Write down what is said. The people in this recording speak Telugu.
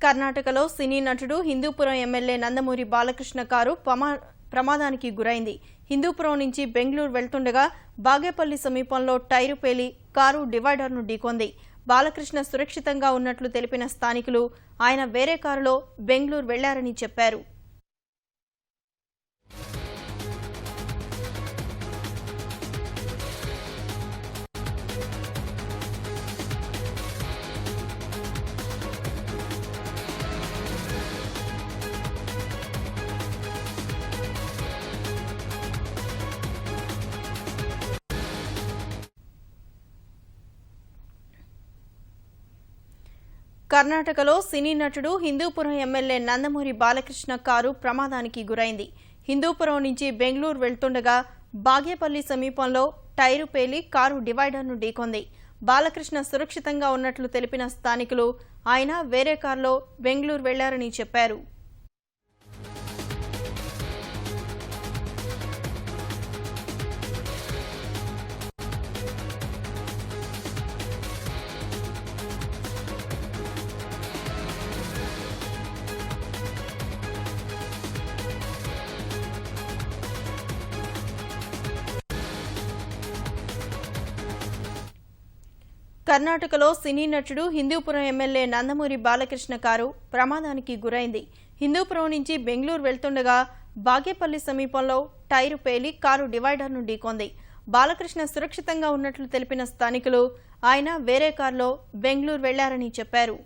కర్ణాటకలో సినీ నటుడు హిందూపురం ఎమ్మెల్యే నందమూరి బాలకృష్ణ కారు ప్రమాదానికి గురైంది. హిందూపురం నుంచి బెంగళూరు వెళ్తుండగా బాగేపల్లి సమీపంలో టైరు పేలి కారు డివైడర్ను ఢీకొంది. బాలకృష్ణ సురక్షితంగా ఉన్నట్లు తెలిపిన స్థానికులు ఆయన వేరే కారులో బెంగళూరు వెళ్లారని చెప్పారు. కర్ణాటకలో సినీ నటుడు హిందూపురం ఎమ్మెల్యే నందమూరి బాలకృష్ణ కారు ప్రమాదానికి గురైంది. హిందూపురం నుంచి బెంగళూరు వెళ్తుండగా బాగేపల్లి సమీపంలో టైరు పేలి కారు డివైడర్ను ఢీకొంది. బాలకృష్ణ సురక్షితంగా ఉన్నట్లు తెలిపిన స్థానికులు ఆయన వేరే కారులో బెంగళూరు వెళ్లారని చెప్పారు. కర్ణాటకలో సినీ నటుడు హిందూపురం ఎమ్మెల్యే నందమూరి బాలకృష్ణ కారు ప్రమాదానికి గురైంది. హిందూపురం నుంచి బెంగళూరు వెళ్తుండగా బాగేపల్లి సమీపంలో టైరు పేలి కారు డివైడర్ను ఢీకొంది. బాలకృష్ణ సురక్షితంగా ఉన్నట్లు తెలిపిన స్థానికులు ఆయన వేరే కారులో బెంగళూరు వెళ్లారని చెప్పారు.